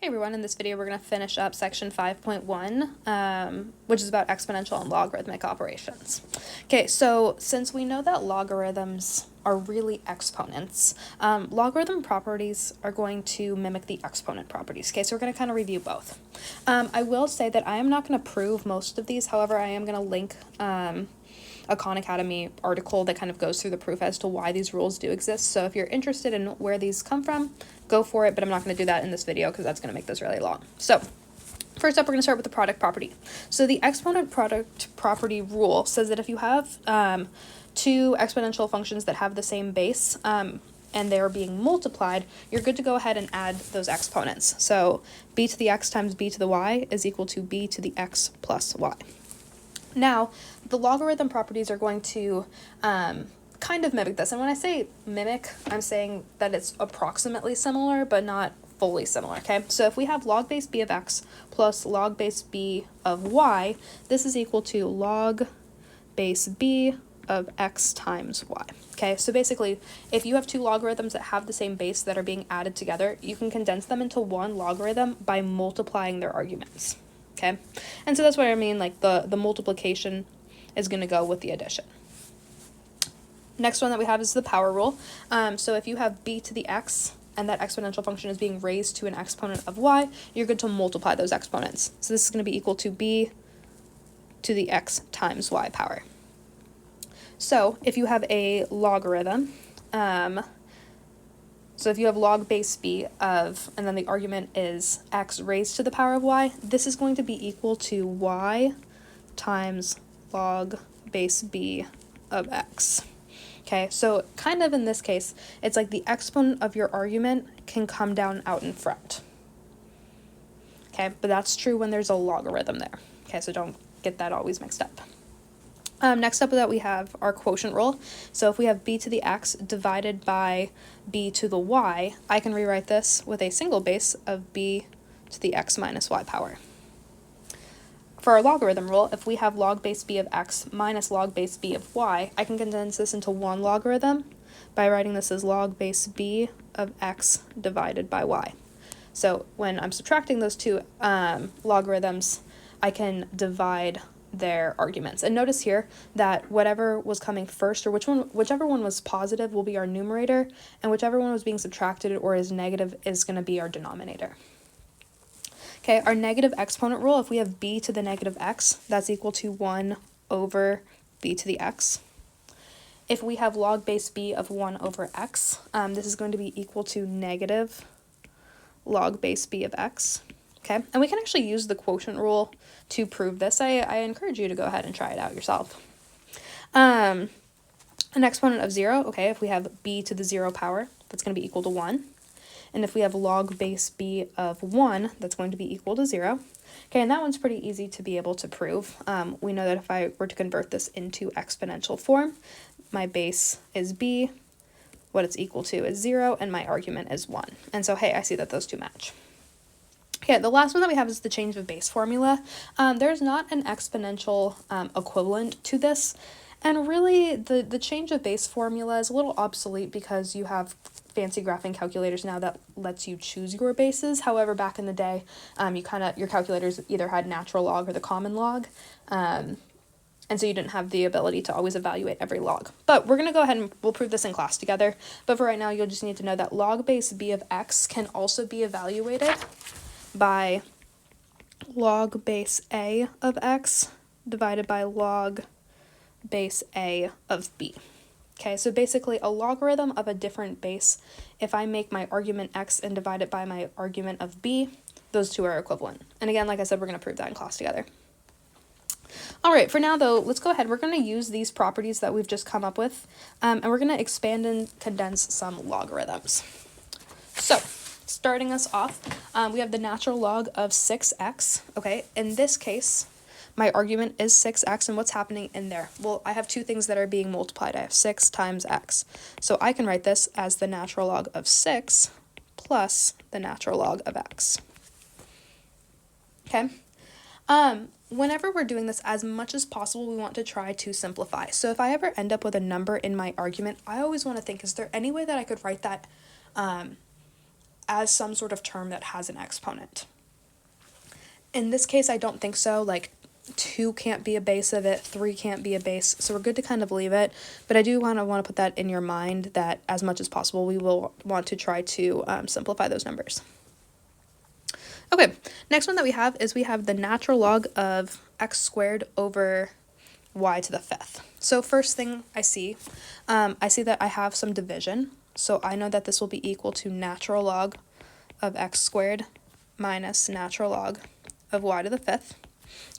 Hey everyone, in this video we're going to finish up section 5.1, which is about exponential and logarithmic operations. Okay, so since we know that logarithms are really exponents, logarithm properties are going to mimic the exponent properties. Okay, so we're going to kind of review both. I will say that I am not going to prove most of these, however, I am going to link a Khan Academy article that kind of goes through the proof as to why these rules do exist. So if you're interested in where these come from, go for it, but I'm not going to do that in this video because that's going to make this really long. So first up, we're going to start with the product property. So the exponent product property rule says that if you have two exponential functions that have the same base and they're being multiplied, you're good to go ahead and add those exponents. So b to the x times b to the y is equal to b to the x plus y. Now, the logarithm properties are going to kind of mimic this. And when I say mimic, I'm saying that it's approximately similar, but not fully similar, okay? So if we have log base b of x plus log base b of y, this is equal to log base b of x times y, okay? So basically, if you have two logarithms that have the same base that are being added together, you can condense them into one logarithm by multiplying their arguments. Okay, and so that's what I mean, like the multiplication is going to go with the addition. Next one that we have is the power rule. So if you have b to the x and that exponential function is being raised to an exponent of y, you're good to multiply those exponents. So this is going to be equal to b to the x times y power. So if you have a logarithm, so if you have log base b of, and then the argument is x raised to the power of y, this is going to be equal to y times log base b of x. Okay, so kind of in this case, it's like the exponent of your argument can come down out in front. Okay, but that's true when there's a logarithm there. Okay, so don't get that always mixed up. Next up that we have our quotient rule. So if we have b to the x divided by b to the y, I can rewrite this with a single base of b to the x minus y power. For our logarithm rule, if we have log base b of x minus log base b of y, I can condense this into one logarithm by writing this as log base b of x divided by y. So when I'm subtracting those two logarithms, I can divide their arguments. And notice here that whatever was coming first, or whichever one was positive will be our numerator, and whichever one was being subtracted or is negative is going to be our denominator. Okay, our negative exponent rule, if we have b to the negative x, that's equal to 1 over b to the x. If we have log base b of 1 over x, this is going to be equal to negative log base b of x. Okay, and we can actually use the quotient rule to prove this. I encourage you to go ahead and try it out yourself. An exponent of 0, okay, if we have b to the 0 power, that's going to be equal to 1. And if we have log base b of 1, that's going to be equal to 0. Okay, and that one's pretty easy to be able to prove. We know that if I were to convert this into exponential form, my base is b, what it's equal to is 0, and my argument is 1. And so, hey, I see that those two match. Okay, the last one that we have is the change of base formula. There's not an exponential equivalent to this, and really the change of base formula is a little obsolete because you have fancy graphing calculators now that lets you choose your bases. However, back in the day, your calculators either had natural log or the common log, and so you didn't have the ability to always evaluate every log. But we're going to go ahead and we'll prove this in class together. But for right now, you'll just need to know that log base b of x can also be evaluated by log base a of x divided by log base a of b. Okay, so basically a logarithm of a different base, if I make my argument x and divide it by my argument of b, those two are equivalent. And again, like I said, we're going to prove that in class together. All right, for now though, let's go ahead. We're going to use these properties that we've just come up with, and we're going to expand and condense some logarithms. So, starting us off, we have the natural log of 6x, okay? In this case, my argument is 6x, and what's happening in there? Well, I have two things that are being multiplied. I have 6 times x. So I can write this as the natural log of 6 plus the natural log of x. Okay? Whenever we're doing this, as much as possible, we want to try to simplify. So if I ever end up with a number in my argument, I always want to think, is there any way that I could write that as some sort of term that has an exponent. In this case, I don't think so. Like 2 can't be a base of it, 3 can't be a base, so we're good to kind of leave it. But I do want to put that in your mind that as much as possible, we will want to try to simplify those numbers. Okay, next one that we have is we have the natural log of x squared over y to the 5th. So first thing I see that I have some division. So I know that this will be equal to natural log of x squared minus natural log of y to the 5th.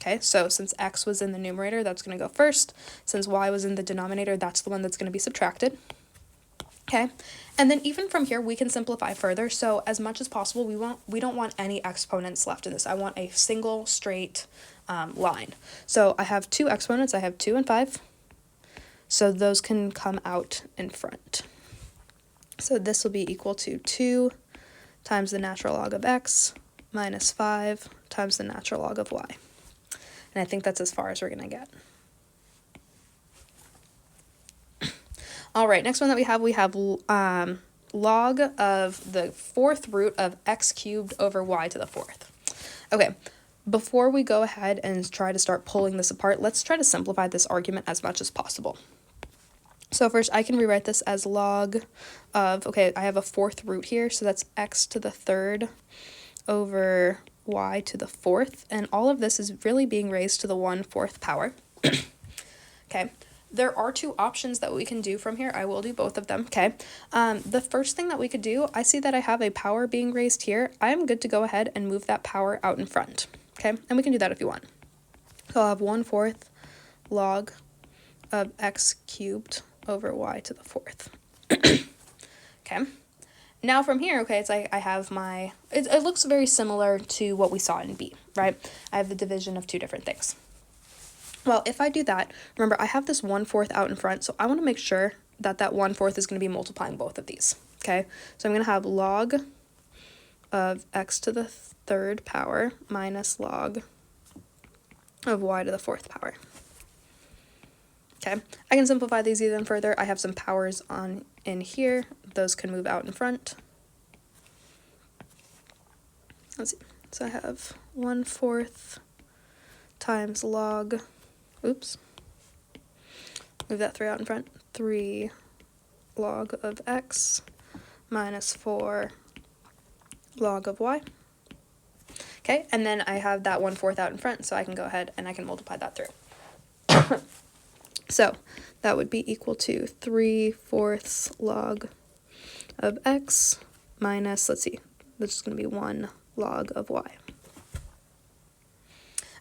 Okay, so since x was in the numerator, that's going to go first. Since y was in the denominator, that's the one that's going to be subtracted. Okay, and then even from here, we can simplify further. So as much as possible, we don't want any exponents left in this. I want a single straight line. So I have 2 exponents. I have 2 and 5. So those can come out in front. So this will be equal to 2 times the natural log of x minus 5 times the natural log of y. And I think that's as far as we're going to get. All right, next one that we have log of the 4th root of x cubed over y to the 4th. Okay, before we go ahead and try to start pulling this apart, let's try to simplify this argument as much as possible. So first, I can rewrite this as log of, okay, I have a 4th root here, so that's x to the 3rd over y to the 4th, and all of this is really being raised to the 1/4 power. Okay. There are 2 options that we can do from here. I will do both of them, okay? The first thing that we could do, I see that I have a power being raised here. I am good to go ahead and move that power out in front, okay? And we can do that if you want. So I'll have 1/4 log of x cubed over y to the 4th. Okay. Now from here, okay, it's like I have my, it looks very similar to what we saw in B, right? I have the division of 2 different things. Well, if I do that, remember I have this 1/4 out in front, so I want to make sure that that 1/4 is going to be multiplying both of these, okay? So I'm going to have log of x to the 3rd power minus log of y to the 4th power. Okay, I can simplify these even further. I have some powers in here. Those can move out in front. Let's see. So I have 1/4 times log, oops, move that 3 out in front, 3 log of x minus 4 log of y. Okay, and then I have that 1/4 out in front, so I can go ahead and I can multiply that through. So that would be equal to 3/4 log of x minus, let's see, this is going to be 1 log of y.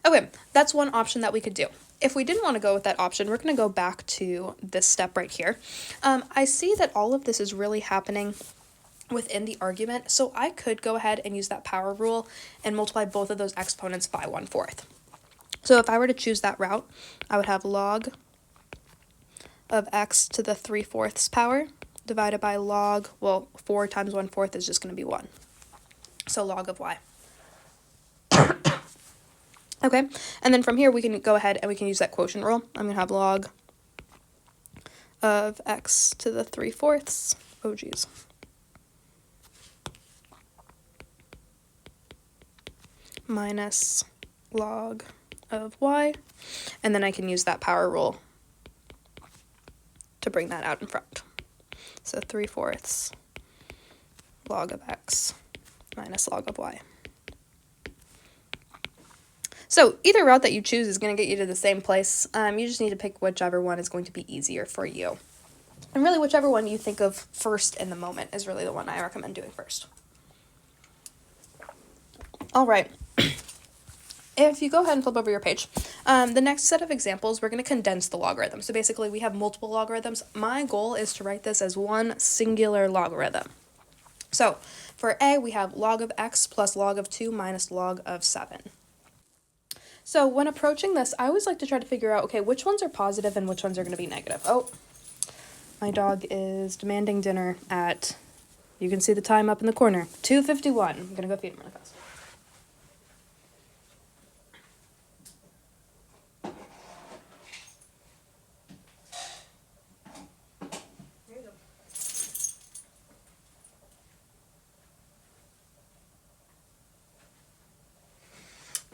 Okay, that's one option that we could do. If we didn't want to go with that option, we're going to go back to this step right here. I see that all of this is really happening within the argument, so I could go ahead and use that power rule and multiply both of those exponents by 1/4. So if I were to choose that route, I would have log of x to the 3/4 power divided by log, well, 4 times 1/4 is just going to be 1. So log of y. Okay, and then from here we can go ahead and we can use that quotient rule. I'm going to have log of x to the 3/4, oh geez, minus log of y, and then I can use that power rule to bring that out in front. So 3/4 log of x minus log of y. So either route that you choose is going to get you to the same place. You just need to pick whichever one is going to be easier for you. And really whichever one you think of first in the moment is really the one I recommend doing first. All right. If you go ahead and flip over your page, the next set of examples, we're going to condense the logarithm. So basically we have multiple logarithms. My goal is to write this as one singular logarithm. So for A, we have log of x plus log of 2 minus log of 7. So when approaching this, I always like to try to figure out, okay, which ones are positive and which ones are going to be negative. Oh, my dog is demanding dinner at, you can see the time up in the corner, 2:51. I'm going to go feed him really fast.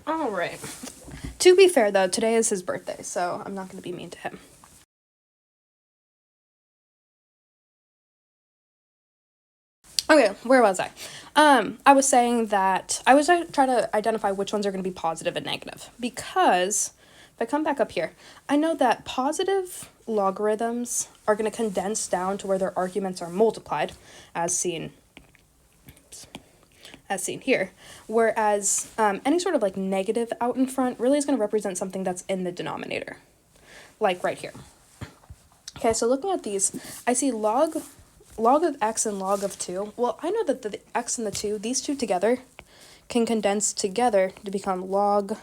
All right. To be fair, though, today is his birthday, so I'm not going to be mean to him. Okay, where was I? I was saying that I was trying to identify which ones are going to be positive and negative, because if I come back up here, I know that positive logarithms are going to condense down to where their arguments are multiplied, as seen here, whereas any sort of like negative out in front really is going to represent something that's in the denominator, like right here. Okay, so looking at these, I see log of x and log of 2. Well, I know that the x and the 2, these two together, can condense together to become log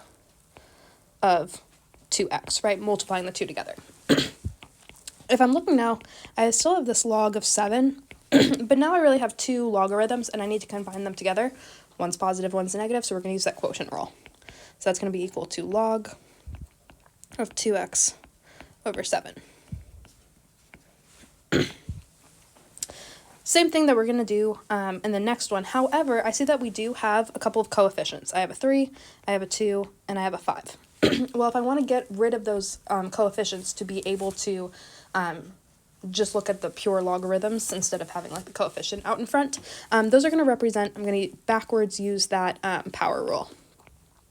of 2x, right? Multiplying the two together. If I'm looking now, I still have this log of 7, but now I really have two logarithms, and I need to combine them together. One's positive, one's negative, so we're going to use that quotient rule. So that's going to be equal to log of 2x over 7. Same thing that we're going to do in the next one. However, I see that we do have a couple of coefficients. I have a 3, I have a 2, and I have a 5. Well, if I want to get rid of those coefficients to be able to just look at the pure logarithms instead of having like the coefficient out in front, those are going to represent, I'm going to backwards use that power rule.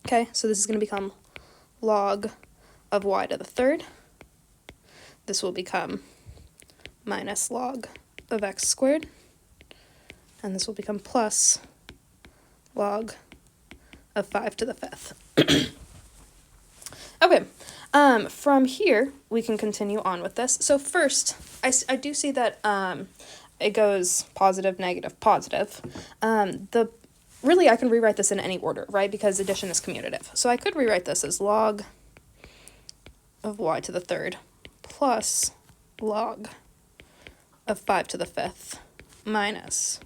Okay, so this is going to become log of y to the third. This will become minus log of x squared, and this will become plus log of 5 to the fifth. Okay, from here, we can continue on with this. So first, I do see that it goes positive, negative, positive. Really, I can rewrite this in any order, right, because addition is commutative. So I could rewrite this as log of y to the third plus log of 5 to the fifth minus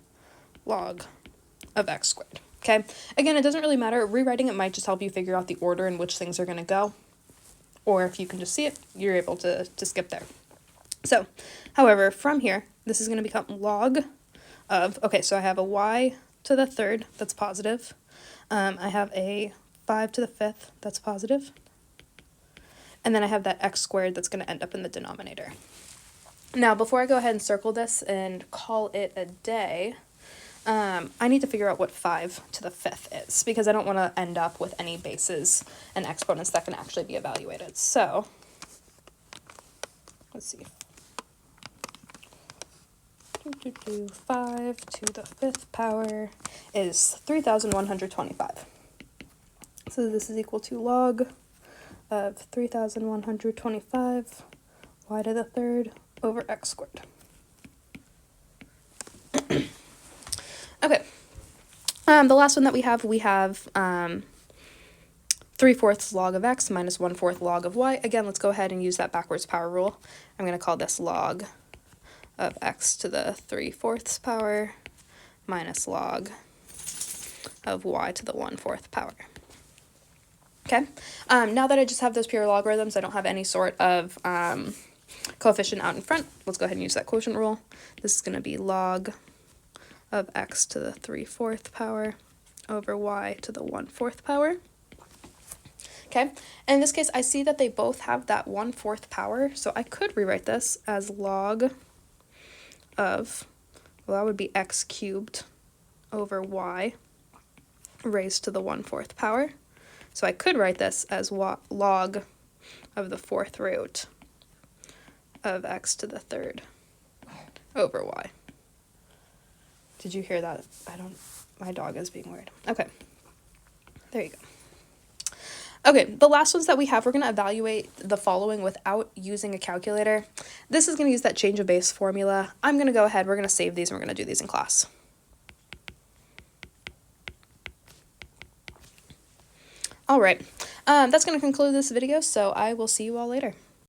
log of x squared. Okay, again, it doesn't really matter. Rewriting it might just help you figure out the order in which things are going to go. Or if you can just see it, you're able to skip there. So, however, from here, this is going to become log of, okay, so I have a y to the third, that's positive. I have a 5 to the fifth, that's positive. And then I have that x squared that's going to end up in the denominator. Now, before I go ahead and circle this and call it a day, I need to figure out what 5 to the fifth is, because I don't want to end up with any bases and exponents that can actually be evaluated. So, let's see. 5 to the fifth power is 3,125. So this is equal to log of 3,125 y to the third over x squared. Okay, the last one that we have 3/4 log of x minus 1/4 log of y. Again, let's go ahead and use that backwards power rule. I'm going to call this log of x to the 3/4 power minus log of y to the 1/4 power. Okay, now that I just have those pure logarithms, I don't have any sort of coefficient out in front. Let's go ahead and use that quotient rule. This is going to be log of x to the 3/4 power over y to the 1/4 power. Okay, and in this case, I see that they both have that 1/4 power, so I could rewrite this as log of, well, that would be x cubed over y raised to the 1/4 power. So I could write this as log of the 4th root of x to the third over y. Did you hear that? My dog is being weird. Okay, there you go. Okay, the last ones that we have, we're going to evaluate the following without using a calculator. This is going to use that change of base formula. I'm going to go ahead, we're going to save these, and we're going to do these in class. All right, that's going to conclude this video, so I will see you all later.